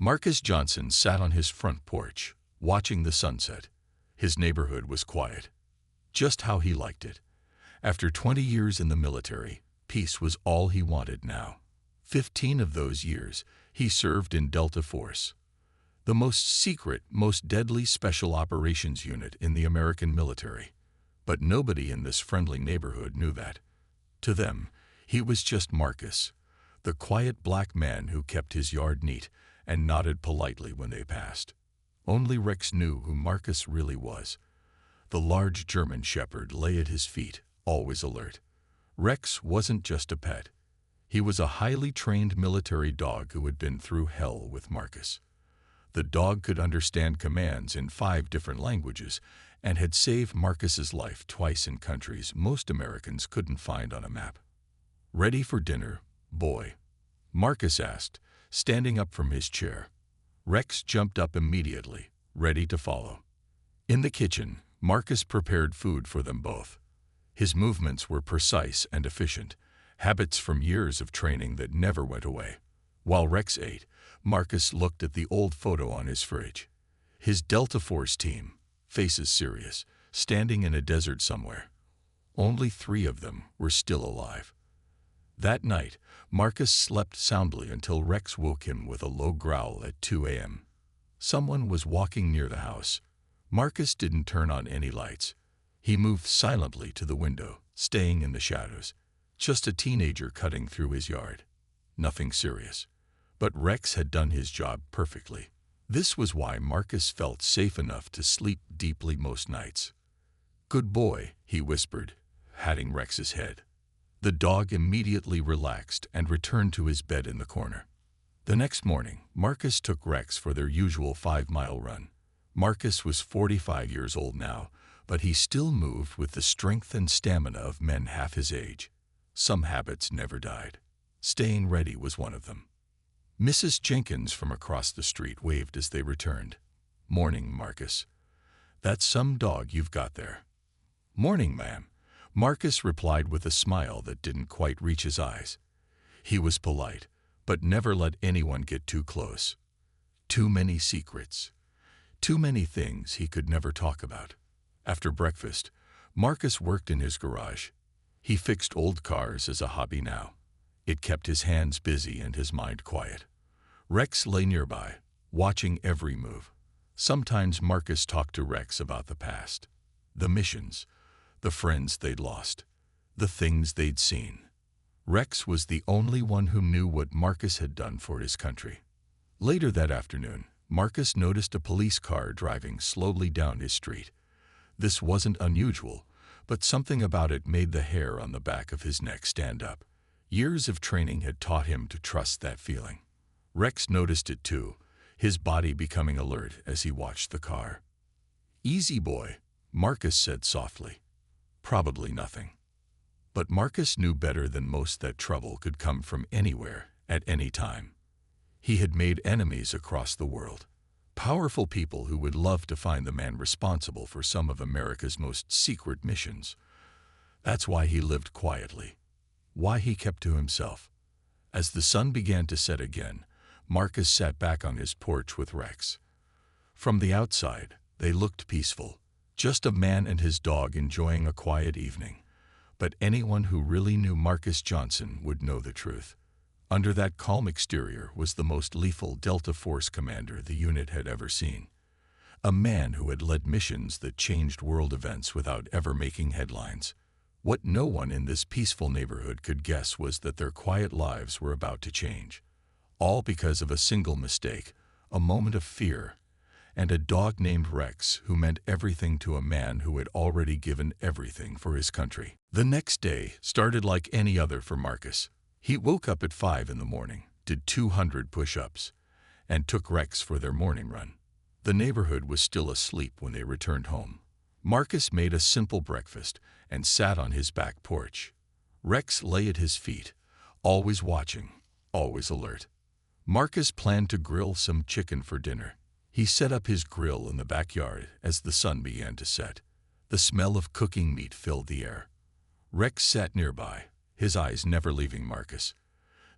Marcus Johnson sat on his front porch, watching the sunset. His neighborhood was quiet, just how he liked it. After 20 years in the military, peace was all he wanted now. 15 of those years, he served in Delta Force, the most secret, most deadly special operations unit in the American military. But nobody in this friendly neighborhood knew that. To them, he was just Marcus, the quiet black man who kept his yard neat and nodded politely when they passed. Only Rex knew who Marcus really was. The large German shepherd lay at his feet, always alert. Rex wasn't just a pet. He was a highly trained military dog who had been through hell with Marcus. The dog could understand commands in 5 different languages and had saved Marcus's life twice in countries most Americans couldn't find on a map. "Ready for dinner, boy?" Marcus asked, standing up from his chair. Rex jumped up immediately, ready to follow. In the kitchen, Marcus prepared food for them both. His movements were precise and efficient, habits from years of training that never went away. While Rex ate, Marcus looked at the old photo on his fridge. His Delta Force team, faces serious, standing in a desert somewhere. Only 3 of them were still alive. That night, Marcus slept soundly until Rex woke him with a low growl at 2 a.m. Someone was walking near the house. Marcus didn't turn on any lights. He moved silently to the window, staying in the shadows. Just a teenager cutting through his yard. Nothing serious. But Rex had done his job perfectly. This was why Marcus felt safe enough to sleep deeply most nights. "Good boy," he whispered, patting Rex's head. The dog immediately relaxed and returned to his bed in the corner. The next morning, Marcus took Rex for their usual 5-mile run. Marcus was 45 years old now, but he still moved with the strength and stamina of men half his age. Some habits never died. Staying ready was one of them. Mrs. Jenkins from across the street waved as they returned. "Morning, Marcus. That's some dog you've got there." "Morning, ma'am," Marcus replied with a smile that didn't quite reach his eyes. He was polite, but never let anyone get too close. Too many secrets. Too many things he could never talk about. After breakfast, Marcus worked in his garage. He fixed old cars as a hobby now. It kept his hands busy and his mind quiet. Rex lay nearby, watching every move. Sometimes Marcus talked to Rex about the past, the missions, the friends they'd lost, the things they'd seen. Rex was the only one who knew what Marcus had done for his country. Later that afternoon, Marcus noticed a police car driving slowly down his street. This wasn't unusual, but something about it made the hair on the back of his neck stand up. Years of training had taught him to trust that feeling. Rex noticed it too, his body becoming alert as he watched the car. "Easy, boy," Marcus said softly. Probably nothing. But Marcus knew better than most that trouble could come from anywhere, at any time. He had made enemies across the world. Powerful people who would love to find the man responsible for some of America's most secret missions. That's why he lived quietly. Why he kept to himself. As the sun began to set again, Marcus sat back on his porch with Rex. From the outside, they looked peaceful, just a man and his dog enjoying a quiet evening. But anyone who really knew Marcus Johnson would know the truth. Under that calm exterior was the most lethal Delta Force commander the unit had ever seen. A man who had led missions that changed world events without ever making headlines. What no one in this peaceful neighborhood could guess was that their quiet lives were about to change. All because of a single mistake, a moment of fear, and a dog named Rex who meant everything to a man who had already given everything for his country. The next day started like any other for Marcus. He woke up at 5 in the morning, did 200 push-ups, and took Rex for their morning run. The neighborhood was still asleep when they returned home. Marcus made a simple breakfast and sat on his back porch. Rex lay at his feet, always watching, always alert. Marcus planned to grill some chicken for dinner. He set up his grill in the backyard as the sun began to set. The smell of cooking meat filled the air. Rex sat nearby, his eyes never leaving Marcus.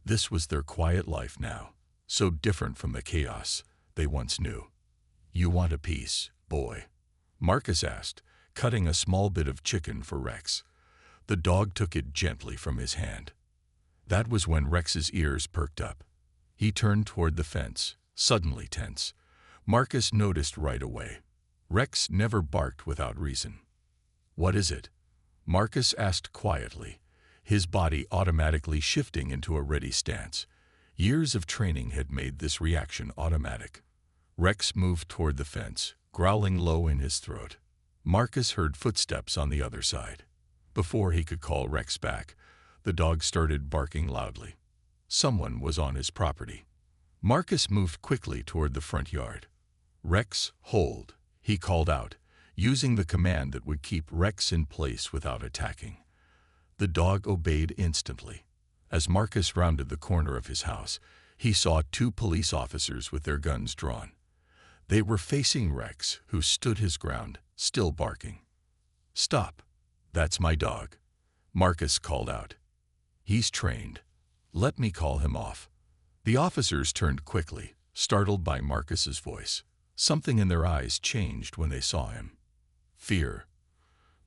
This was their quiet life now, so different from the chaos they once knew. "You want a piece, boy?" Marcus asked, cutting a small bit of chicken for Rex. The dog took it gently from his hand. That was when Rex's ears perked up. He turned toward the fence, suddenly tense. Marcus noticed right away. Rex never barked without reason. "What is it?" Marcus asked quietly, his body automatically shifting into a ready stance. Years of training had made this reaction automatic. Rex moved toward the fence, growling low in his throat. Marcus heard footsteps on the other side. Before he could call Rex back, the dog started barking loudly. Someone was on his property. Marcus moved quickly toward the front yard. "Rex, hold," he called out, using the command that would keep Rex in place without attacking. The dog obeyed instantly. As Marcus rounded the corner of his house, he saw 2 police officers with their guns drawn. They were facing Rex, who stood his ground, still barking. "Stop. That's my dog," Marcus called out. "He's trained. Let me call him off." The officers turned quickly, startled by Marcus's voice. Something in their eyes changed when they saw him. Fear.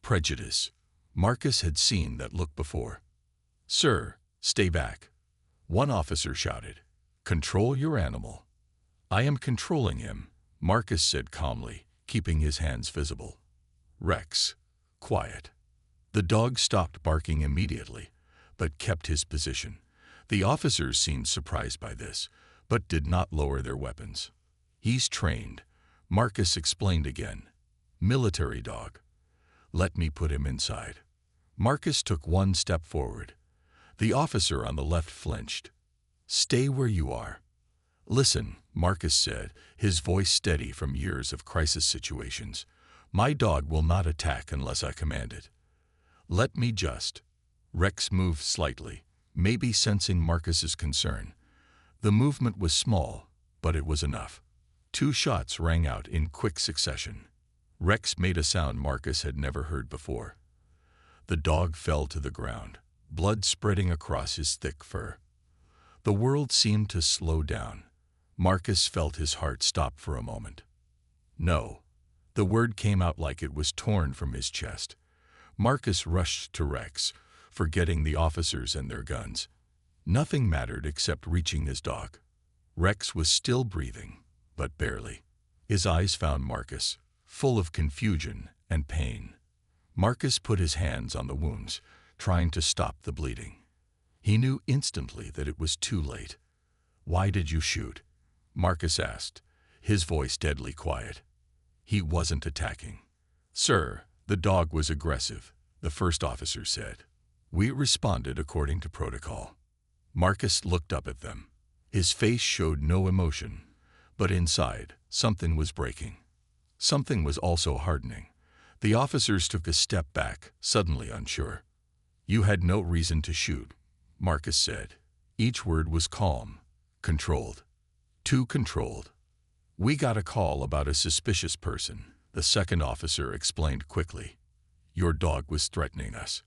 Prejudice. Marcus had seen that look before. "Sir, stay back," one officer shouted. "Control your animal." "I am controlling him," Marcus said calmly, keeping his hands visible. "Rex, quiet." The dog stopped barking immediately, but kept his position. The officers seemed surprised by this, but did not lower their weapons. "He's trained," Marcus explained again. "Military dog. Let me put him inside." Marcus took one step forward. The officer on the left flinched. "Stay where you are." "Listen," Marcus said, his voice steady from years of crisis situations. "My dog will not attack unless I command it. Let me just." Rex moved slightly, maybe sensing Marcus's concern. The movement was small, but it was enough. 2 shots rang out in quick succession. Rex made a sound Marcus had never heard before. The dog fell to the ground, blood spreading across his thick fur. The world seemed to slow down. Marcus felt his heart stop for a moment. "No." The word came out like it was torn from his chest. Marcus rushed to Rex, forgetting the officers and their guns. Nothing mattered except reaching his dog. Rex was still breathing, but barely. His eyes found Marcus, full of confusion and pain. Marcus put his hands on the wounds, trying to stop the bleeding. He knew instantly that it was too late. "Why did you shoot?" Marcus asked, his voice deadly quiet. He wasn't attacking. "Sir, the dog was aggressive," the first officer said. "We responded according to protocol." Marcus looked up at them. His face showed no emotion, but inside, something was breaking. Something was also hardening. The officers took a step back, suddenly unsure. "You had no reason to shoot," Marcus said. Each word was calm, controlled. Too controlled. "We got a call about a suspicious person," the second officer explained quickly. "Your dog was threatening us."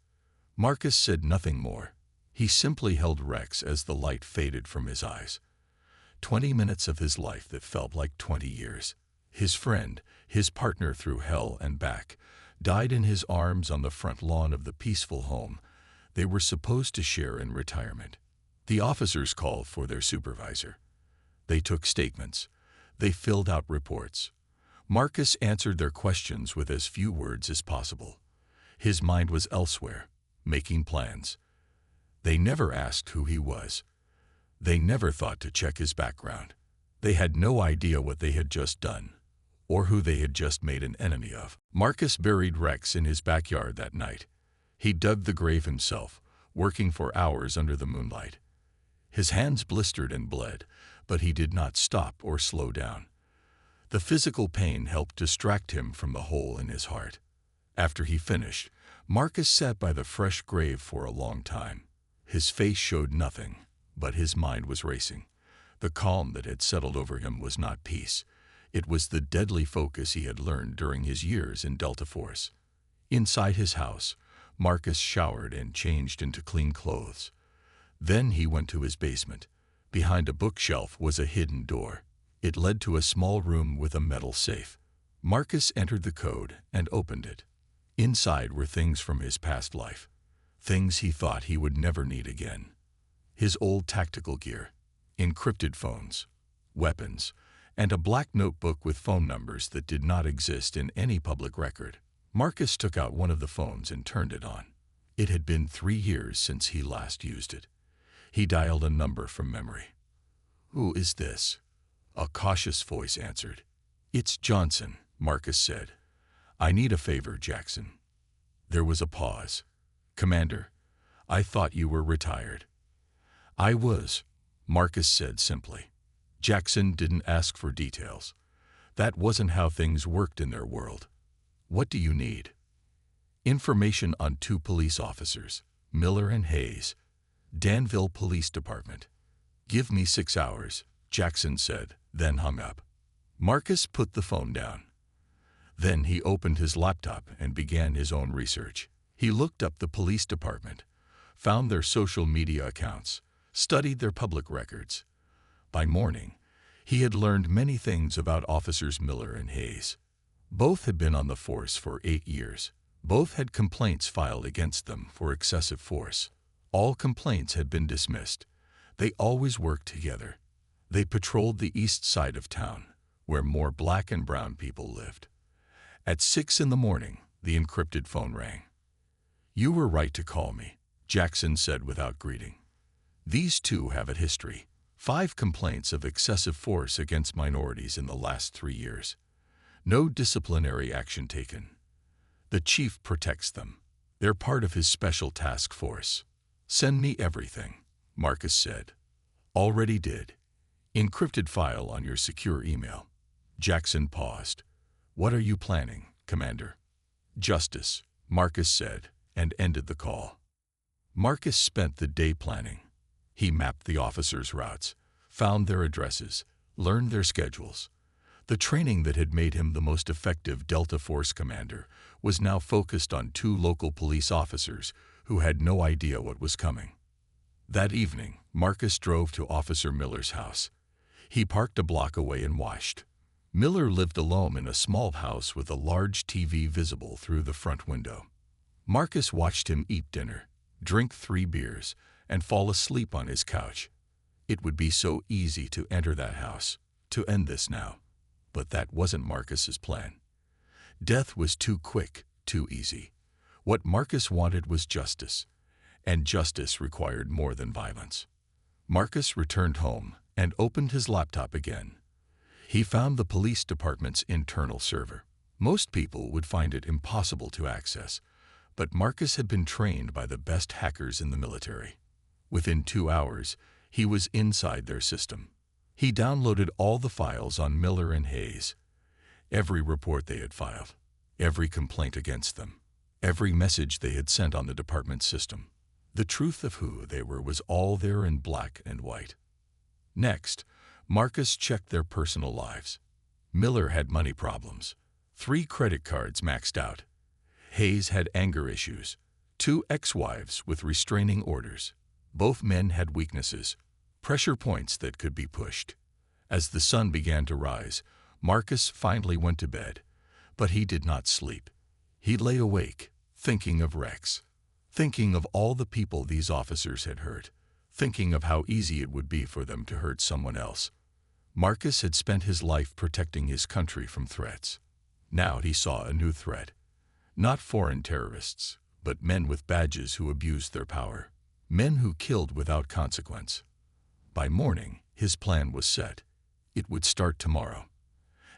Marcus said nothing more. He simply held Rex as the light faded from his eyes. 20 minutes of his life that felt like 20 years. His friend, his partner through hell and back, died in his arms on the front lawn of the peaceful home they were supposed to share in retirement. The officers called for their supervisor. They took statements. They filled out reports. Marcus answered their questions with as few words as possible. His mind was elsewhere, making plans. They never asked who he was. They never thought to check his background. They had no idea what they had just done, or who they had just made an enemy of. Marcus buried Rex in his backyard that night. He dug the grave himself, working for hours under the moonlight. His hands blistered and bled, but he did not stop or slow down. The physical pain helped distract him from the hole in his heart. After he finished, Marcus sat by the fresh grave for a long time. His face showed nothing, but his mind was racing. The calm that had settled over him was not peace. It was the deadly focus he had learned during his years in Delta Force. Inside his house, Marcus showered and changed into clean clothes. Then he went to his basement, Behind a bookshelf was a hidden door. It led to a small room with a metal safe. Marcus entered the code and opened it. Inside were things from his past life, things he thought he would never need again. His old tactical gear, encrypted phones, weapons, and a black notebook with phone numbers that did not exist in any public record. Marcus took out one of the phones and turned it on. It had been 3 years since he last used it. He dialed a number from memory. "Who is this?" A cautious voice answered. "It's Johnson," Marcus said. "I need a favor, Jackson." There was a pause. "Commander, I thought you were retired." "I was," Marcus said simply. Jackson didn't ask for details. That wasn't how things worked in their world. "What do you need?" "Information on 2 police officers, Miller and Hayes, Danville Police Department." "Give me 6 hours," Jackson said, then hung up. Marcus put the phone down. Then he opened his laptop and began his own research. He looked up the police department, found their social media accounts, studied their public records. By morning, he had learned many things about Officers Miller and Hayes. Both had been on the force for 8 years. Both had complaints filed against them for excessive force. All complaints had been dismissed. They always worked together. They patrolled the east side of town, where more black and brown people lived. At 6 in the morning, the encrypted phone rang. "You were right to call me," Jackson said without greeting. "These 2 have a history. 5 complaints of excessive force against minorities in the last 3 years. No disciplinary action taken. The chief protects them. They're part of his special task force." "Send me everything," Marcus said. "Already did. Encrypted file on your secure email." Jackson paused. "What are you planning, Commander?" "Justice," Marcus said, and ended the call. Marcus spent the day planning. He mapped the officers' routes, found their addresses, learned their schedules. The training that had made him the most effective Delta Force commander was now focused on 2 local police officers who had no idea what was coming. That evening, Marcus drove to Officer Miller's house. He parked a block away and watched. Miller lived alone in a small house with a large TV visible through the front window. Marcus watched him eat dinner, drink 3 beers, and fall asleep on his couch. It would be so easy to enter that house, to end this now. But that wasn't Marcus's plan. Death was too quick, too easy. What Marcus wanted was justice, and justice required more than violence. Marcus returned home and opened his laptop again. He found the police department's internal server. Most people would find it impossible to access, but Marcus had been trained by the best hackers in the military. Within 2 hours, he was inside their system. He downloaded all the files on Miller and Hayes, every report they had filed, every complaint against them, every message they had sent on the department system. The truth of who they were was all there in black and white. Next, Marcus checked their personal lives. Miller had money problems. 3 credit cards maxed out. Hayes had anger issues. 2 ex-wives with restraining orders. Both men had weaknesses, pressure points that could be pushed. As the sun began to rise, Marcus finally went to bed, but he did not sleep. He lay awake, thinking of Rex, thinking of all the people these officers had hurt, thinking of how easy it would be for them to hurt someone else. Marcus had spent his life protecting his country from threats. Now he saw a new threat. Not foreign terrorists, but men with badges who abused their power. Men who killed without consequence. By morning, his plan was set. It would start tomorrow.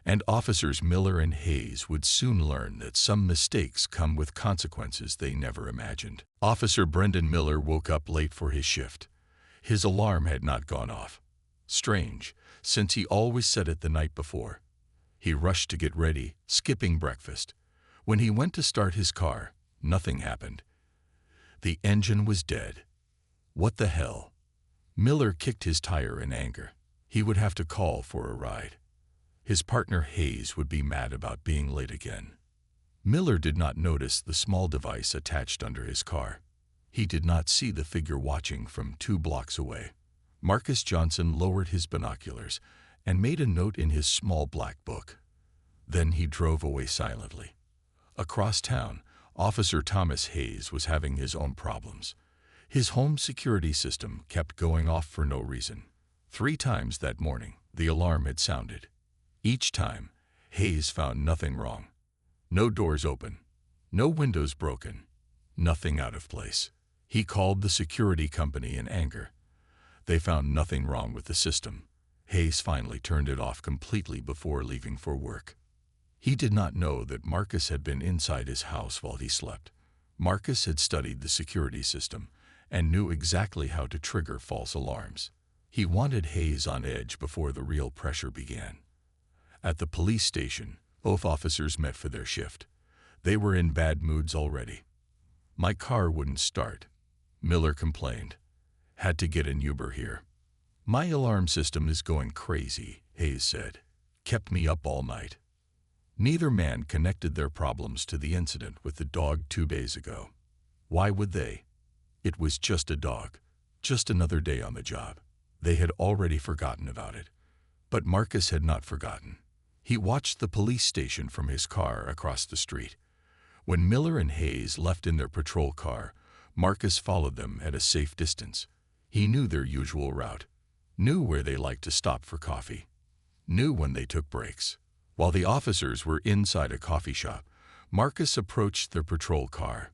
And Officers Miller and Hayes would soon learn that some mistakes come with consequences they never imagined. Officer Brendan Miller woke up late for his shift. His alarm had not gone off. Strange, since he always set it the night before. He rushed to get ready, skipping breakfast. When he went to start his car, nothing happened. The engine was dead. What the hell? Miller kicked his tire in anger. He would have to call for a ride. His partner Hayes would be mad about being late again. Miller did not notice the small device attached under his car. He did not see the figure watching from 2 blocks away. Marcus Johnson lowered his binoculars and made a note in his small black book. Then he drove away silently. Across town, Officer Thomas Hayes was having his own problems. His home security system kept going off for no reason. 3 times that morning, the alarm had sounded. Each time, Hayes found nothing wrong. No doors open, no windows broken, nothing out of place. He called the security company in anger. They found nothing wrong with the system. Hayes finally turned it off completely before leaving for work. He did not know that Marcus had been inside his house while he slept. Marcus had studied the security system and knew exactly how to trigger false alarms. He wanted Hayes on edge before the real pressure began. At the police station, both officers met for their shift. They were in bad moods already. "My car wouldn't start," Miller complained. "Had to get an Uber here." "My alarm system is going crazy," Hayes said. "Kept me up all night." Neither man connected their problems to the incident with the dog 2 days ago. Why would they? It was just a dog, just another day on the job. They had already forgotten about it. But Marcus had not forgotten. He watched the police station from his car across the street. When Miller and Hayes left in their patrol car, Marcus followed them at a safe distance. He knew their usual route, knew where they liked to stop for coffee, knew when they took breaks. While the officers were inside a coffee shop, Marcus approached their patrol car.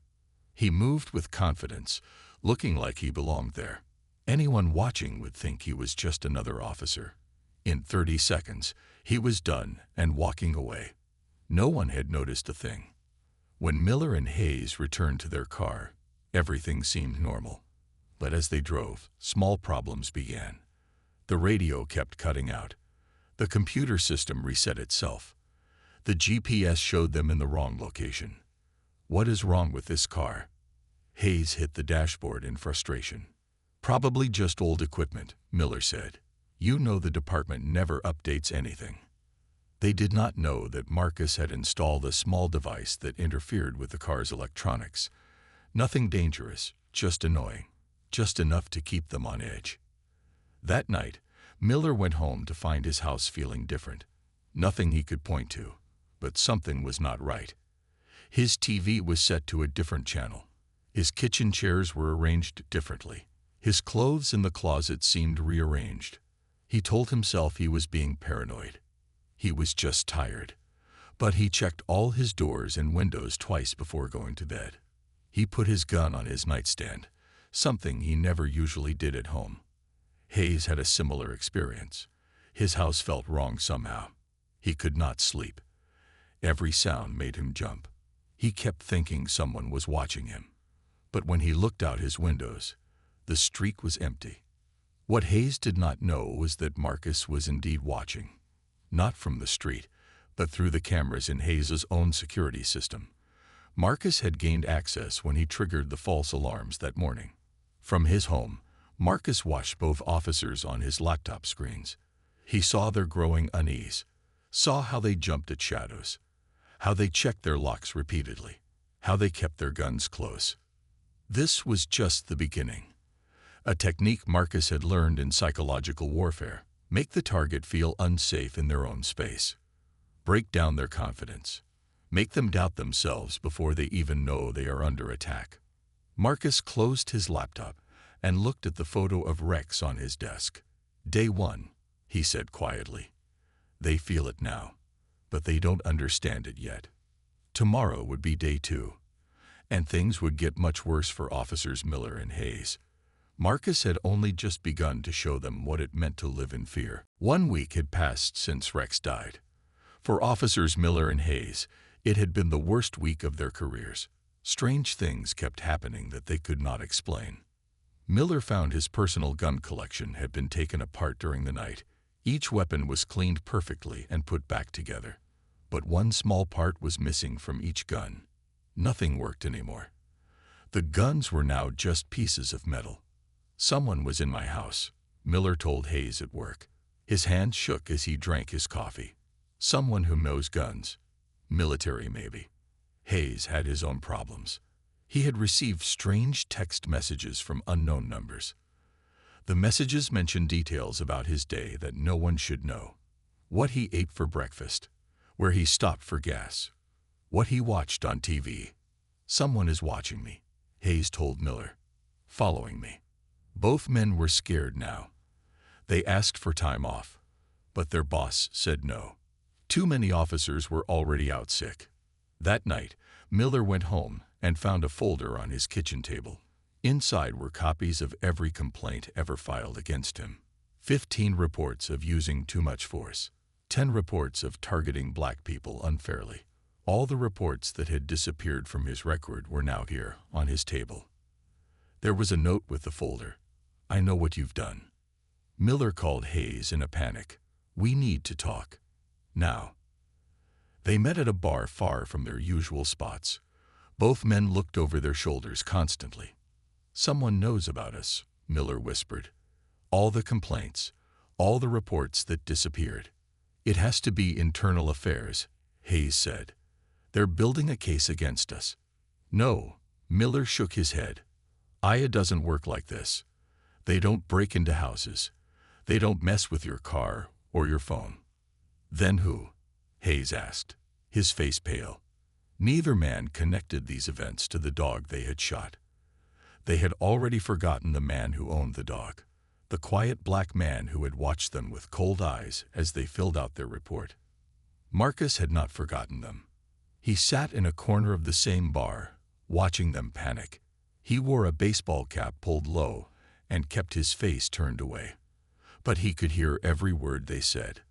He moved with confidence, looking like he belonged there. Anyone watching would think he was just another officer. In 30 seconds, he was done and walking away. No one had noticed a thing. When Miller and Hayes returned to their car, everything seemed normal. But as they drove, small problems began. The radio kept cutting out. The computer system reset itself. The GPS showed them in the wrong location. "What is wrong with this car?" Hayes hit the dashboard in frustration. "Probably just old equipment," Miller said. "You know the department never updates anything." They did not know that Marcus had installed a small device that interfered with the car's electronics. Nothing dangerous, just annoying, just enough to keep them on edge. That night, Miller went home to find his house feeling different. Nothing he could point to, but something was not right. His TV was set to a different channel. His kitchen chairs were arranged differently. His clothes in the closet seemed rearranged. He told himself he was being paranoid. He was just tired. But he checked all his doors and windows twice before going to bed. He put his gun on his nightstand, something he never usually did at home. Hayes had a similar experience. His house felt wrong somehow. He could not sleep. Every sound made him jump. He kept thinking someone was watching him. But when he looked out his windows, the street was empty. What Hayes did not know was that Marcus was indeed watching. Not from the street, but through the cameras in Hayes's own security system. Marcus had gained access when he triggered the false alarms that morning. From his home, Marcus watched both officers on his laptop screens. He saw their growing unease, saw how they jumped at shadows, how they checked their locks repeatedly, how they kept their guns close. This was just the beginning. A technique Marcus had learned in psychological warfare: make the target feel unsafe in their own space. Break down their confidence. Make them doubt themselves before they even know they are under attack. Marcus closed his laptop and looked at the photo of Rex on his desk. "Day 1, he said quietly. "They feel it now, but they don't understand it yet. Tomorrow would be day 2, and things would get much worse for Officers Miller and Hayes. Marcus had only just begun to show them what it meant to live in fear. 1 week had passed since Rex died. For Officers Miller and Hayes, it had been the worst week of their careers. Strange things kept happening that they could not explain. Miller found his personal gun collection had been taken apart during the night. Each weapon was cleaned perfectly and put back together. But one small part was missing from each gun. Nothing worked anymore. The guns were now just pieces of metal. "Someone was in my house," Miller told Hayes at work. His hand shook as he drank his coffee. "Someone who knows guns. Military, maybe." Hayes had his own problems. He had received strange text messages from unknown numbers. The messages mentioned details about his day that no one should know. What he ate for breakfast, where he stopped for gas, what he watched on TV. "Someone is watching me," Hayes told Miller. "Following me." Both men were scared now. They asked for time off, but their boss said no. Too many officers were already out sick. That night, Miller went home and found a folder on his kitchen table. Inside were copies of every complaint ever filed against him. 15 reports of using too much force. 10 reports of targeting black people unfairly. All the reports that had disappeared from his record were now here, on his table. There was a note with the folder. "I know what you've done." Miller called Hayes in a panic. "We need to talk. Now." They met at a bar far from their usual spots. Both men looked over their shoulders constantly. "Someone knows about us," Miller whispered. "All the complaints, all the reports that disappeared." "It has to be internal affairs," Hayes said. "They're building a case against us." "No," Miller shook his head. "IA doesn't work like this. They don't break into houses. They don't mess with your car or your phone." "Then who?" Hayes asked, his face pale. Neither man connected these events to the dog they had shot. They had already forgotten the man who owned the dog, the quiet black man who had watched them with cold eyes as they filled out their report. Marcus had not forgotten them. He sat in a corner of the same bar, watching them panic. He wore a baseball cap pulled low and kept his face turned away. But he could hear every word they said.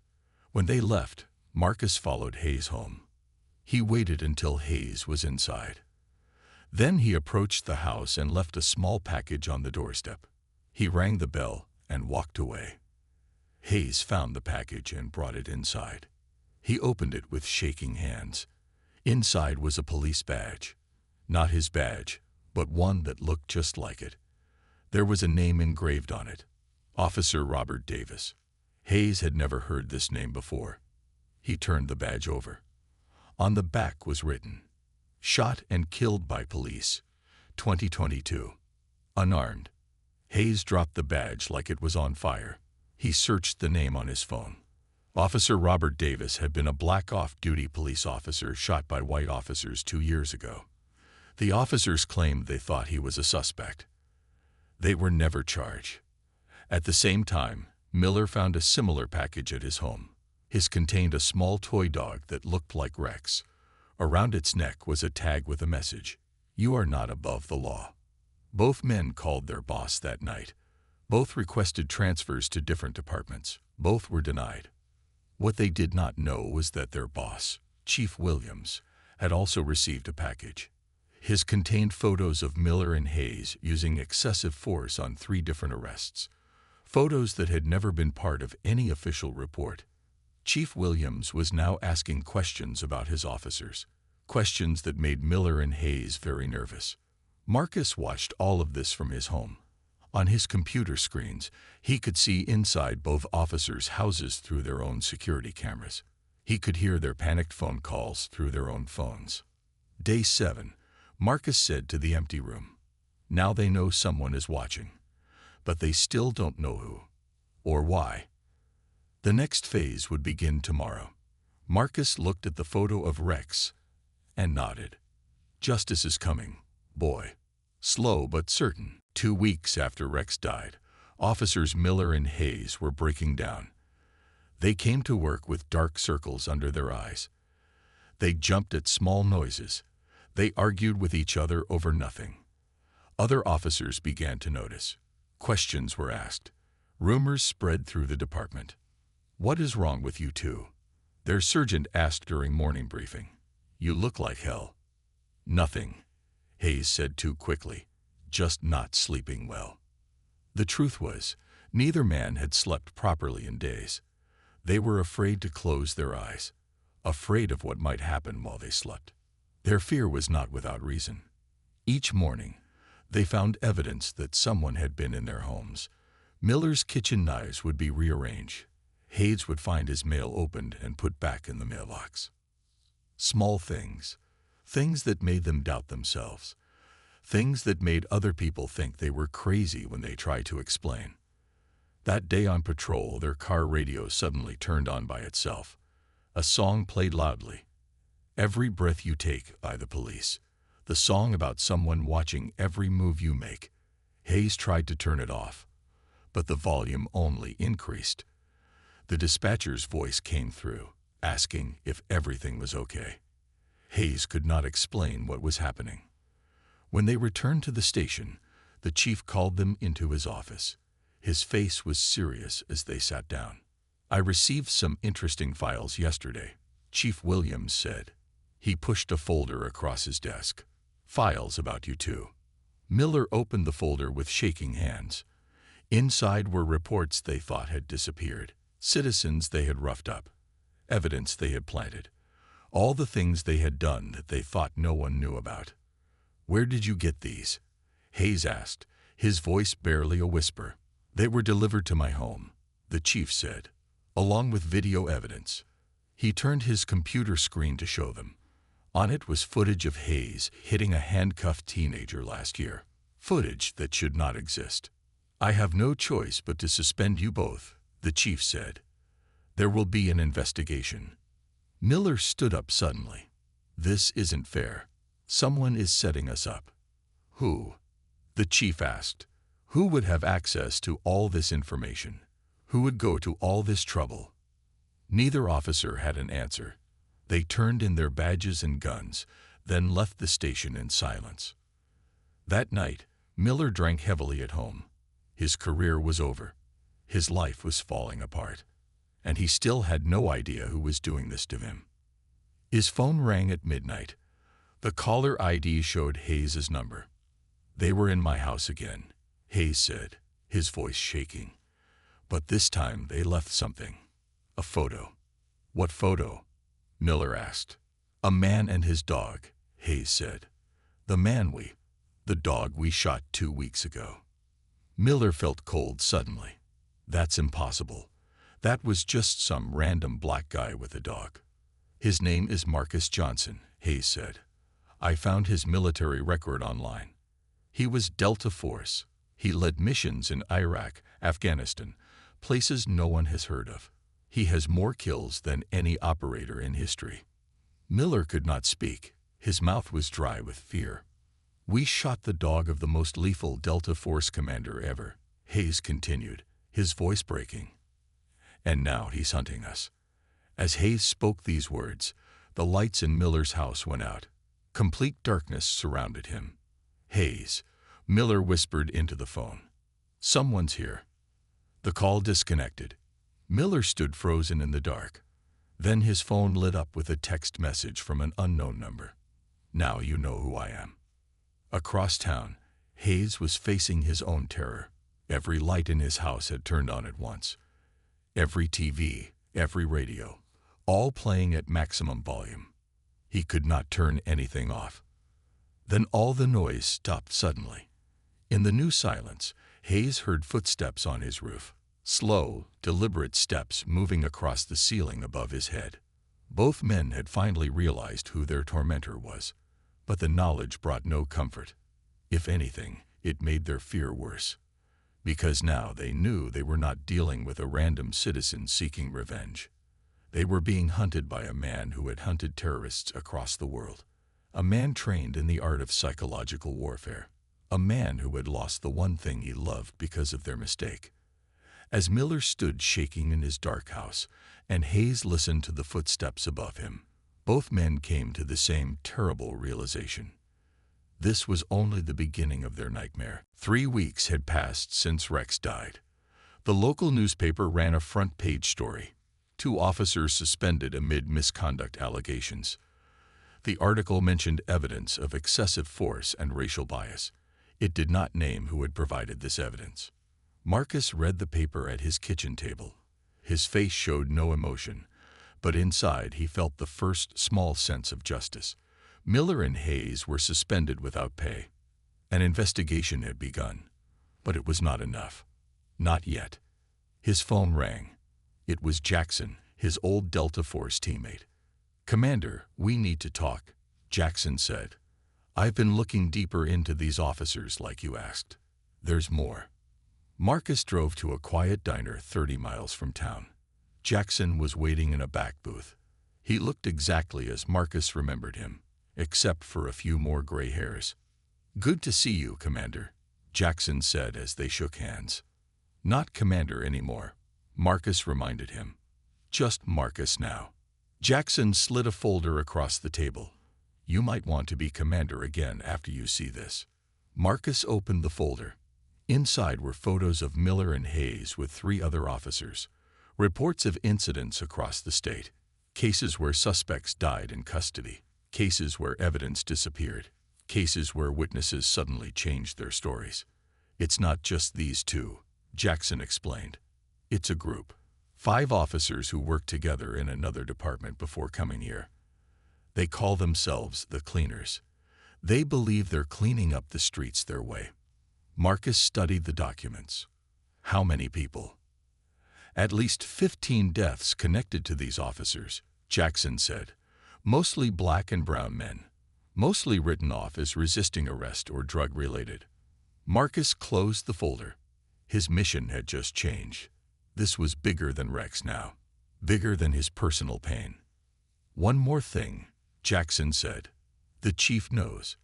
When they left, Marcus followed Hayes home. He waited until Hayes was inside. Then he approached the house and left a small package on the doorstep. He rang the bell and walked away. Hayes found the package and brought it inside. He opened it with shaking hands. Inside was a police badge. Not his badge, but one that looked just like it. There was a name engraved on it. Officer Robert Davis. Hayes had never heard this name before. He turned the badge over. On the back was written, "Shot and killed by police, 2022. Unarmed." Hayes dropped the badge like it was on fire. He searched the name on his phone. Officer Robert Davis had been a black off-duty police officer shot by white officers 2 years ago. The officers claimed they thought he was a suspect. They were never charged. At the same time, Miller found a similar package at his home. His contained a small toy dog that looked like Rex. Around its neck was a tag with a message, "You are not above the law." Both men called their boss that night. Both requested transfers to different departments. Both were denied. What they did not know was that their boss, Chief Williams, had also received a package. His contained photos of Miller and Hayes using excessive force on 3 different arrests. Photos that had never been part of any official report. Chief Williams was now asking questions about his officers, questions that made Miller and Hayes very nervous. Marcus watched all of this from his home. On his computer screens, he could see inside both officers' houses through their own security cameras. He could hear their panicked phone calls through their own phones. Day 7, Marcus said to the empty room, "Now they know someone is watching, but they still don't know who or why." The next phase would begin tomorrow. Marcus looked at the photo of Rex and nodded. "Justice is coming, boy." Slow but certain. 2 weeks after Rex died, officers Miller and Hayes were breaking down. They came to work with dark circles under their eyes. They jumped at small noises. They argued with each other over nothing. Other officers began to notice. Questions were asked. Rumors spread through the department. "What is wrong with you two?" Their sergeant asked during morning briefing. "You look like hell." "Nothing," Hayes said too quickly. "Just not sleeping well." The truth was, neither man had slept properly in days. They were afraid to close their eyes, afraid of what might happen while they slept. Their fear was not without reason. Each morning, they found evidence that someone had been in their homes. Miller's kitchen knives would be rearranged. Hayes would find his mail opened and put back in the mailbox. Small things, things that made them doubt themselves, things that made other people think they were crazy when they tried to explain. That day on patrol, their car radio suddenly turned on by itself. A song played loudly. "Every Breath You Take" by the Police. The song about someone watching every move you make. Hayes tried to turn it off, but the volume only increased. The dispatcher's voice came through, asking if everything was okay. Hayes could not explain what was happening. When they returned to the station, the chief called them into his office. His face was serious as they sat down. "I received some interesting files yesterday," Chief Williams said. He pushed a folder across his desk. "Files about you two." Miller opened the folder with shaking hands. Inside were reports they thought had disappeared, citizens they had roughed up, evidence they had planted, all the things they had done that they thought no one knew about. "Where did you get these?" Hayes asked, his voice barely a whisper. "They were delivered to my home," the chief said, "along with video evidence." He turned his computer screen to show them. On it was footage of Hayes hitting a handcuffed teenager last year, footage that should not exist. "I have no choice but to suspend you both," the chief said. "There will be an investigation." Miller stood up suddenly. "This isn't fair. Someone is setting us up." "Who?" the chief asked. "Who would have access to all this information? Who would go to all this trouble?" Neither officer had an answer. They turned in their badges and guns, then left the station in silence. That night, Miller drank heavily at home. His career was over. His life was falling apart. And he still had no idea who was doing this to him. His phone rang at midnight. The caller ID showed Hayes' number. "They were in my house again," Hayes said, his voice shaking. "But this time they left something. A photo." "What photo?" Miller asked. "A man and his dog," Hayes said. The dog we shot 2 weeks ago." Miller felt cold suddenly. "That's impossible. That was just some random black guy with a dog." "His name is Marcus Johnson," Hayes said. "I found his military record online. He was Delta Force. He led missions in Iraq, Afghanistan, places no one has heard of. He has more kills than any operator in history." Miller could not speak. His mouth was dry with fear. "We shot the dog of the most lethal Delta Force commander ever," Hayes continued, his voice breaking. "And now he's hunting us." As Hayes spoke these words, the lights in Miller's house went out. Complete darkness surrounded him. "Hayes," Miller whispered into the phone. "Someone's here." The call disconnected. Miller stood frozen in the dark. Then his phone lit up with a text message from an unknown number. "Now you know who I am." Across town, Hayes was facing his own terror. Every light in his house had turned on at once. Every TV, every radio, all playing at maximum volume. He could not turn anything off. Then all the noise stopped suddenly. In the new silence, Hayes heard footsteps on his roof. Slow, deliberate steps moving across the ceiling above his head. Both men had finally realized who their tormentor was, but the knowledge brought no comfort. If anything, it made their fear worse, because now they knew they were not dealing with a random citizen seeking revenge. They were being hunted by a man who had hunted terrorists across the world, a man trained in the art of psychological warfare, a man who had lost the one thing he loved because of their mistake. As Miller stood shaking in his dark house, and Hayes listened to the footsteps above him, both men came to the same terrible realization. This was only the beginning of their nightmare. 3 weeks had passed since Rex died. The local newspaper ran a front-page story. 2 officers suspended amid misconduct allegations. The article mentioned evidence of excessive force and racial bias. It did not name who had provided this evidence. Marcus read the paper at his kitchen table. His face showed no emotion, but inside he felt the first small sense of justice. Miller and Hayes were suspended without pay. An investigation had begun, but it was not enough. Not yet. His phone rang. It was Jackson, his old Delta Force teammate. "Commander, we need to talk," Jackson said. "I've been looking deeper into these officers like you asked. There's more." Marcus drove to a quiet diner 30 miles from town. Jackson was waiting in a back booth. He looked exactly as Marcus remembered him, except for a few more gray hairs. "Good to see you, Commander," Jackson said as they shook hands. "Not Commander anymore," Marcus reminded him. "Just Marcus now." Jackson slid a folder across the table. "You might want to be Commander again after you see this." Marcus opened the folder. Inside were photos of Miller and Hayes with 3 other officers, reports of incidents across the state, cases where suspects died in custody, cases where evidence disappeared, cases where witnesses suddenly changed their stories. "It's not just these 2, Jackson explained. "It's a group. 5 officers who worked together in another department before coming here. They call themselves the Cleaners. They believe they're cleaning up the streets their way." Marcus studied the documents. "How many people?" "At least 15 deaths connected to these officers," Jackson said. "Mostly black and brown men. Mostly written off as resisting arrest or drug-related." Marcus closed the folder. His mission had just changed. This was bigger than Rex now. Bigger than his personal pain. "One more thing," Jackson said. "The chief knows.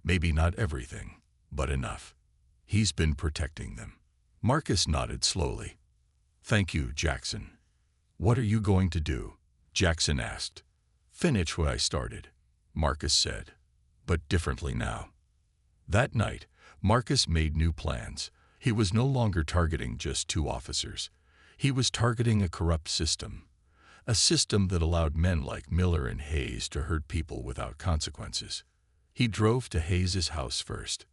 Maybe not everything, but enough. He's been protecting them." Marcus nodded slowly. "Thank you, Jackson." "What are you going to do?" Jackson asked. "Finish what I started," Marcus said, "but differently now." That night, Marcus made new plans. He was no longer targeting just 2 officers. He was targeting a corrupt system. A system that allowed men like Miller and Hayes to hurt people without consequences. He drove to Hayes' house first.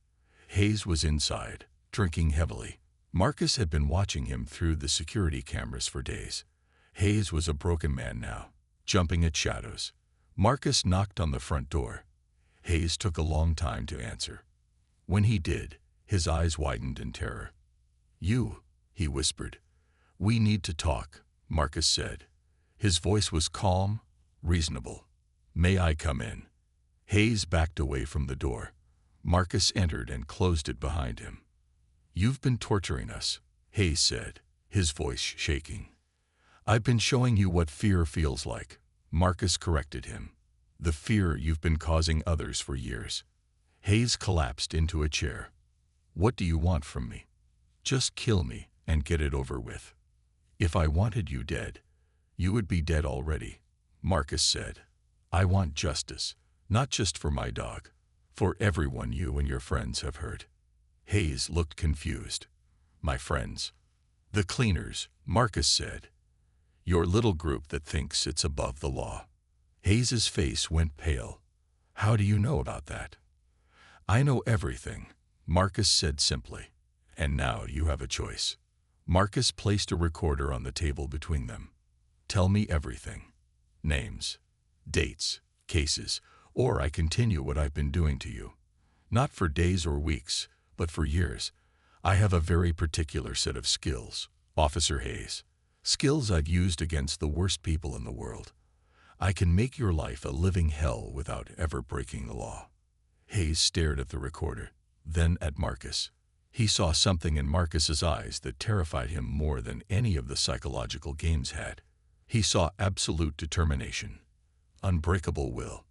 Hayes was inside, drinking heavily. Marcus had been watching him through the security cameras for days. Hayes was a broken man now, jumping at shadows. Marcus knocked on the front door. Hayes took a long time to answer. When he did, his eyes widened in terror. "You," he whispered. "We need to talk," Marcus said. His voice was calm, reasonable. "May I come in?" Hayes backed away from the door. Marcus entered and closed it behind him. "You've been torturing us," Hayes said, his voice shaking. "I've been showing you what fear feels like," Marcus corrected him. "The fear you've been causing others for years." Hayes collapsed into a chair. "What do you want from me?" "Just kill me and get it over with." "If I wanted you dead, you would be dead already," Marcus said. "I want justice, not just for my dog, for everyone you and your friends have hurt." Hayes looked confused. "My friends?" "The Cleaners," Marcus said. "Your little group that thinks it's above the law." Hayes's face went pale. "How do you know about that?" "I know everything," Marcus said simply. "And now you have a choice." Marcus placed a recorder on the table between them. "Tell me everything. Names, dates, cases, or I continue what I've been doing to you. Not for days or weeks, but for years. I have a very particular set of skills, Officer Hayes. Skills I've used against the worst people in the world. I can make your life a living hell without ever breaking the law." Hayes stared at the recorder, then at Marcus. He saw something in Marcus's eyes that terrified him more than any of the psychological games had. He saw absolute determination, unbreakable will.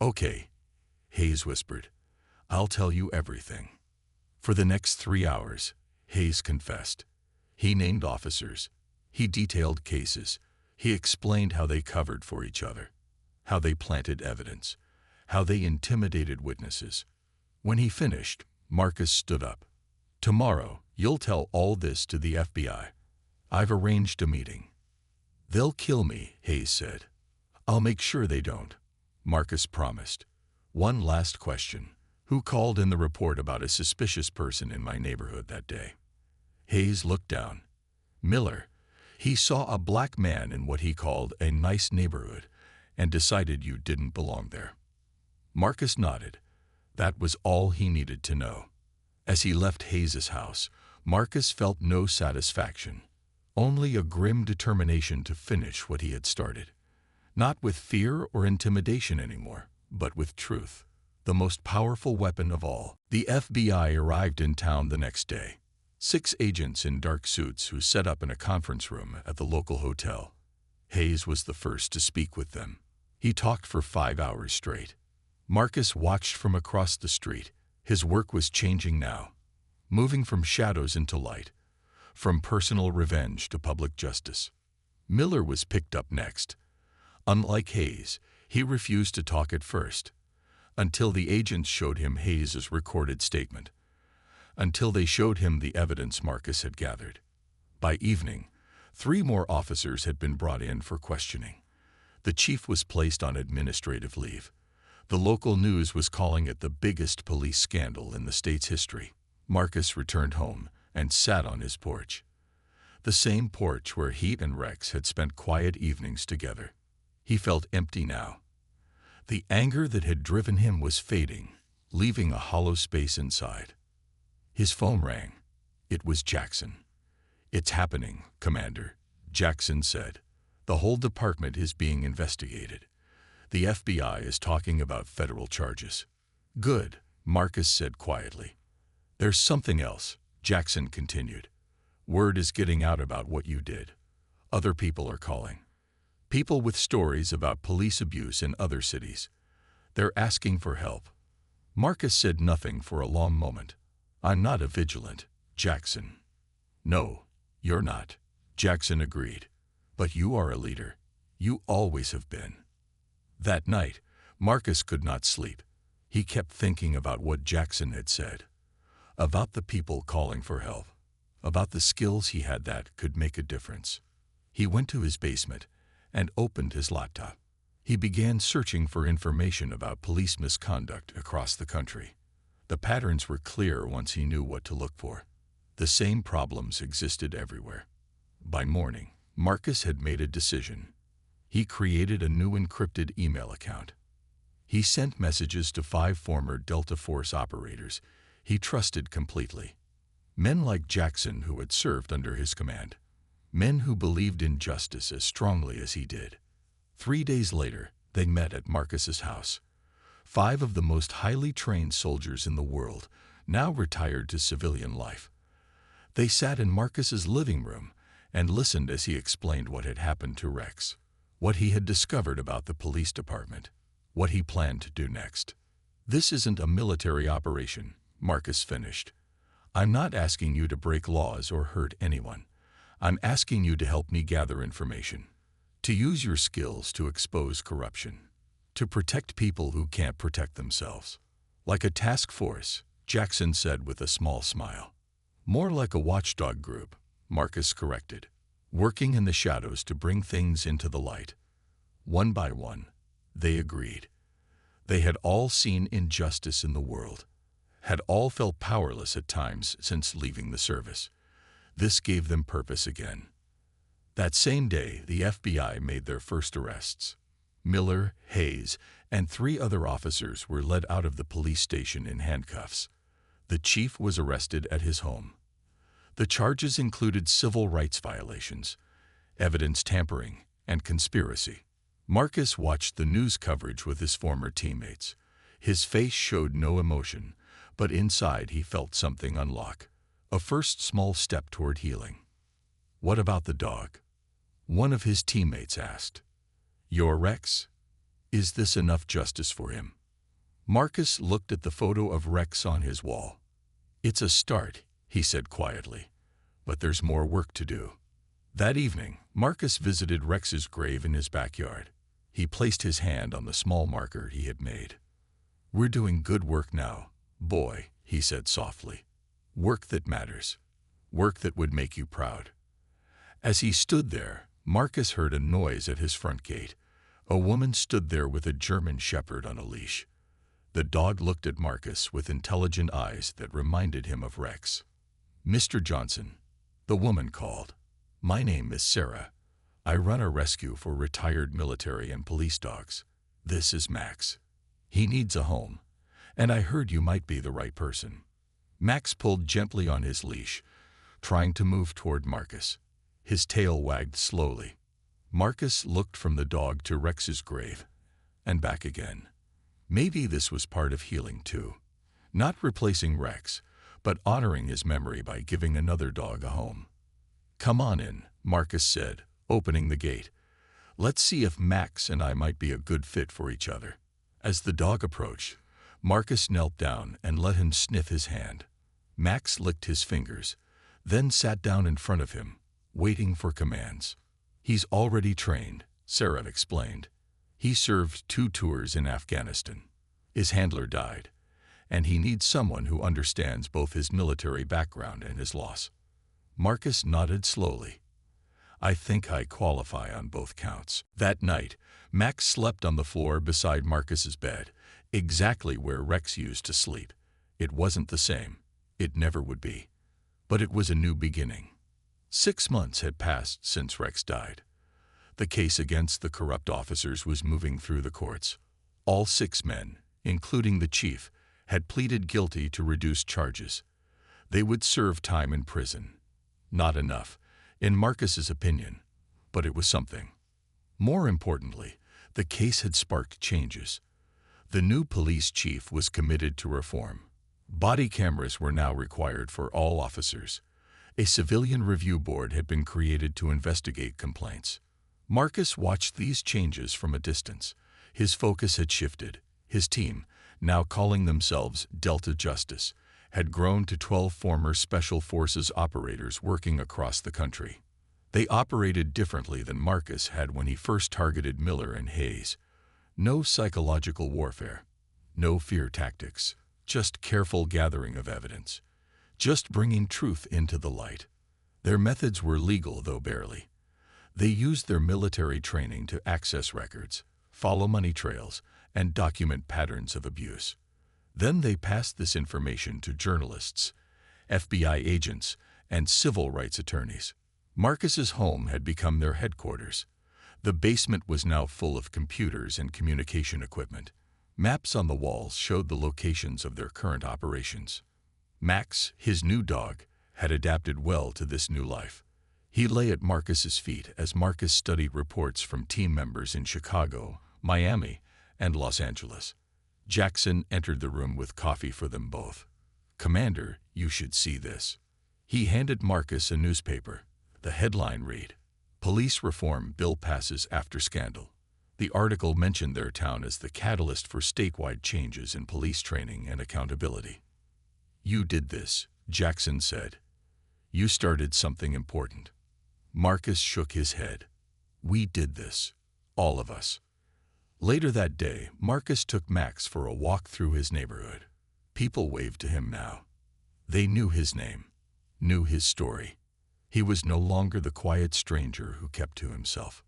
"Okay," Hayes whispered. "I'll tell you everything." For the next 3 hours, Hayes confessed. He named officers. He detailed cases. He explained how they covered for each other, how they planted evidence, how they intimidated witnesses. When he finished, Marcus stood up. "Tomorrow, you'll tell all this to the FBI. I've arranged a meeting." "They'll kill me," Hayes said. "I'll make sure they don't," Marcus promised. "One last question. Who called in the report about a suspicious person in my neighborhood that day?" Hayes looked down. "Miller. He saw a black man in what he called a nice neighborhood and decided you didn't belong there." Marcus nodded. That was all he needed to know. As he left Hayes's house, Marcus felt no satisfaction, only a grim determination to finish what he had started. Not with fear or intimidation anymore, but with truth, the most powerful weapon of all. The FBI arrived in town the next day. 6 agents in dark suits who set up in a conference room at the local hotel. Hayes was the first to speak with them. He talked for 5 hours straight. Marcus watched from across the street. His work was changing now, moving from shadows into light, from personal revenge to public justice. Miller was picked up next. Unlike Hayes, he refused to talk at first, until the agents showed him Hayes's recorded statement, until they showed him the evidence Marcus had gathered. By evening, 3 more officers had been brought in for questioning. The chief was placed on administrative leave. The local news was calling it the biggest police scandal in the state's history. Marcus returned home and sat on his porch. The same porch where he and Rex had spent quiet evenings together. He felt empty now. The anger that had driven him was fading, leaving a hollow space inside. His phone rang. It was Jackson. "It's happening, Commander," Jackson said. "The whole department is being investigated. The FBI is talking about federal charges." "Good," Marcus said quietly. "There's something else," Jackson continued. "Word is getting out about what you did. Other people are calling. People with stories about police abuse in other cities. They're asking for help." Marcus said nothing for a long moment. "I'm not a vigilant, Jackson." "No, you're not," Jackson agreed. "But you are a leader. You always have been." That night, Marcus could not sleep. He kept thinking about what Jackson had said, about the people calling for help, about the skills he had that could make a difference. He went to his basement and opened his laptop. He began searching for information about police misconduct across the country. The patterns were clear once he knew what to look for. The same problems existed everywhere. By morning, Marcus had made a decision. He created a new encrypted email account. He sent messages to 5 former Delta Force operators he trusted completely. Men like Jackson who had served under his command. Men who believed in justice as strongly as he did. 3 days later, they met at Marcus's house. 5 of the most highly trained soldiers in the world, now retired to civilian life. They sat in Marcus's living room and listened as he explained what had happened to Rex, what he had discovered about the police department, what he planned to do next. "This isn't a military operation," Marcus finished. "I'm not asking you to break laws or hurt anyone. I'm asking you to help me gather information, to use your skills to expose corruption, to protect people who can't protect themselves." "Like a task force," Jackson said with a small smile. "More like a watchdog group," Marcus corrected. "Working in the shadows to bring things into the light." One by one, they agreed. They had all seen injustice in the world, had all felt powerless at times since leaving the service. This gave them purpose again. That same day, the FBI made their first arrests. Miller, Hayes, and 3 other officers were led out of the police station in handcuffs. The chief was arrested at his home. The charges included civil rights violations, evidence tampering, and conspiracy. Marcus watched the news coverage with his former teammates. His face showed no emotion, but inside he felt something unlock. A first small step toward healing. "What about the dog?" one of his teammates asked. "Your Rex? Is this enough justice for him?" Marcus looked at the photo of Rex on his wall. "It's a start," he said quietly, "but there's more work to do." That evening, Marcus visited Rex's grave in his backyard. He placed his hand on the small marker he had made. "We're doing good work now, boy," he said softly. "Work that matters. Work that would make you proud." As he stood there, Marcus heard a noise at his front gate. A woman stood there with a German shepherd on a leash. The dog looked at Marcus with intelligent eyes that reminded him of Rex. "Mr. Johnson," the woman called. "My name is Sarah. I run a rescue for retired military and police dogs. This is Max. He needs a home, and I heard you might be the right person." Max pulled gently on his leash, trying to move toward Marcus. His tail wagged slowly. Marcus looked from the dog to Rex's grave, and back again. Maybe this was part of healing too. Not replacing Rex, but honoring his memory by giving another dog a home. "Come on in," Marcus said, opening the gate. "Let's see if Max and I might be a good fit for each other." As the dog approached, Marcus knelt down and let him sniff his hand. Max licked his fingers, then sat down in front of him, waiting for commands. "He's already trained," Sarah explained. "He served 2 tours in Afghanistan. His handler died, and he needs someone who understands both his military background and his loss." Marcus nodded slowly. "I think I qualify on both counts." That night, Max slept on the floor beside Marcus's bed, exactly where Rex used to sleep. It wasn't the same. It never would be. But it was a new beginning. 6 months had passed since Rex died. The case against the corrupt officers was moving through the courts. All 6 men, including the chief, had pleaded guilty to reduced charges. They would serve time in prison. Not enough, in Marcus's opinion, but it was something. More importantly, the case had sparked changes. The new police chief was committed to reform. Body cameras were now required for all officers. A civilian review board had been created to investigate complaints. Marcus watched these changes from a distance. His focus had shifted. His team, now calling themselves Delta Justice, had grown to 12 former Special Forces operators working across the country. They operated differently than Marcus had when he first targeted Miller and Hayes. No psychological warfare, no fear tactics, just careful gathering of evidence, just bringing truth into the light. Their methods were legal, though barely. They used their military training to access records, follow money trails, and document patterns of abuse. Then they passed this information to journalists, FBI agents, and civil rights attorneys. Marcus's home had become their headquarters. The basement was now full of computers and communication equipment. Maps on the walls showed the locations of their current operations. Max, his new dog, had adapted well to this new life. He lay at Marcus's feet as Marcus studied reports from team members in Chicago, Miami, and Los Angeles. Jackson entered the room with coffee for them both. "Commander, you should see this." He handed Marcus a newspaper. The headline read, "Police Reform Bill Passes After Scandal." The article mentioned their town as the catalyst for statewide changes in police training and accountability. "You did this," Jackson said. "You started something important." Marcus shook his head. "We did this. All of us." Later that day, Marcus took Max for a walk through his neighborhood. People waved to him now. They knew his name, knew his story. He was no longer the quiet stranger who kept to himself.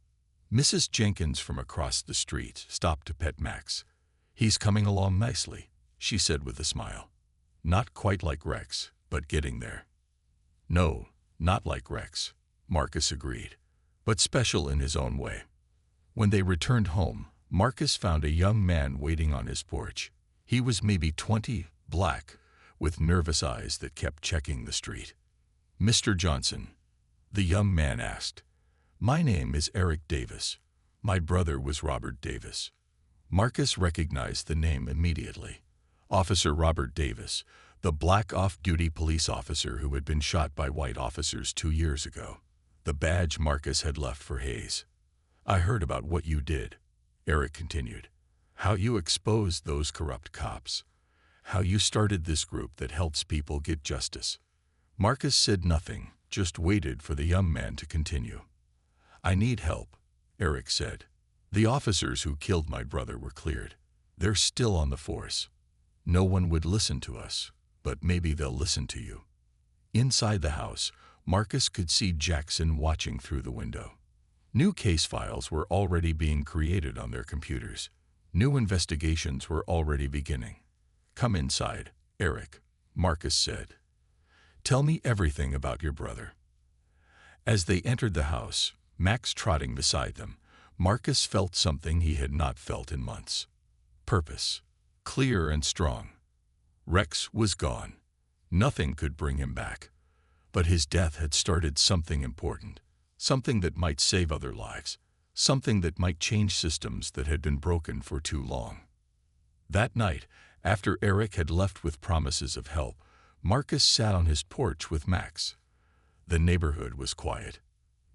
Mrs. Jenkins from across the street stopped to pet Max. "He's coming along nicely," she said with a smile. "Not quite like Rex, but getting there." "No, not like Rex," Marcus agreed, "but special in his own way." When they returned home, Marcus found a young man waiting on his porch. He was maybe 20, black, with nervous eyes that kept checking the street. "Mr. Johnson," the young man asked. "My name is Eric Davis. My brother was Robert Davis." Marcus recognized the name immediately. Officer Robert Davis, the black off-duty police officer who had been shot by white officers 2 years ago. The badge Marcus had left for Hayes. "I heard about what you did," Eric continued. "How you exposed those corrupt cops. How you started this group that helps people get justice." Marcus said nothing, just waited for the young man to continue. "I need help," Eric said. "The officers who killed my brother were cleared. They're still on the force. No one would listen to us, but maybe they'll listen to you." Inside the house, Marcus could see Jackson watching through the window. New case files were already being created on their computers. New investigations were already beginning. "Come inside, Eric," Marcus said. "Tell me everything about your brother." As they entered the house, Max trotting beside them, Marcus felt something he had not felt in months. Purpose, clear and strong. Rex was gone. Nothing could bring him back. But his death had started something important, something that might save other lives, something that might change systems that had been broken for too long. That night, after Eric had left with promises of help, Marcus sat on his porch with Max. The neighborhood was quiet,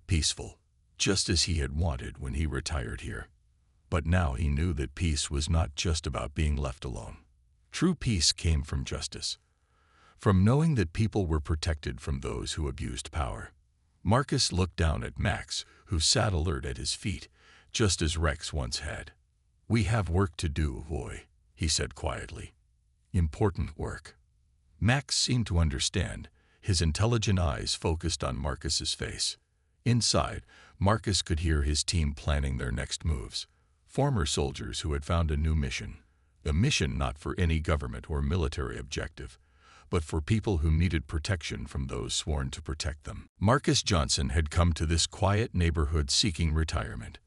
peaceful, just as he had wanted when he retired here. But now he knew that peace was not just about being left alone. True peace came from justice, from knowing that people were protected from those who abused power. Marcus looked down at Max, who sat alert at his feet, just as Rex once had. "We have work to do, boy," he said quietly. "Important work." Max seemed to understand, his intelligent eyes focused on Marcus's face. Inside, Marcus could hear his team planning their next moves. Former soldiers who had found a new mission. A mission not for any government or military objective, but for people who needed protection from those sworn to protect them. Marcus Johnson had come to this quiet neighborhood seeking retirement,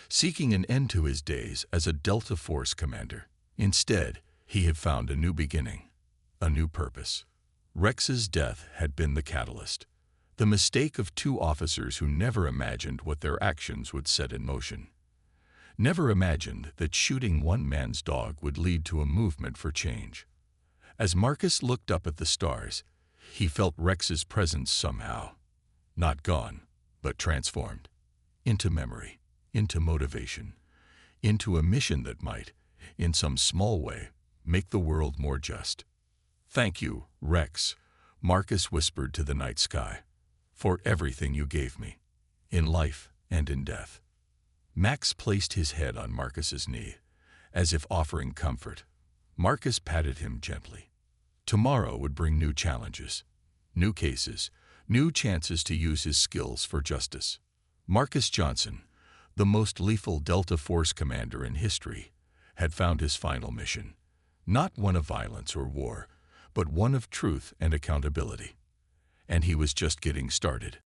seeking an end to his days as a Delta Force commander. Instead, he had found a new beginning, a new purpose. Rex's death had been the catalyst, the mistake of two officers who never imagined what their actions would set in motion. Never imagined that shooting one man's dog would lead to a movement for change. As Marcus looked up at the stars, he felt Rex's presence somehow, not gone, but transformed, into memory, into motivation, into a mission that might, in some small way, make the world more just. "Thank you, Rex," Marcus whispered to the night sky, "for everything you gave me, in life and in death." Max placed his head on Marcus's knee, as if offering comfort. Marcus patted him gently. Tomorrow would bring new challenges, new cases, new chances to use his skills for justice. Marcus Johnson, the most lethal Delta Force commander in history, had found his final mission. Not one of violence or war, but one of truth and accountability. And he was just getting started.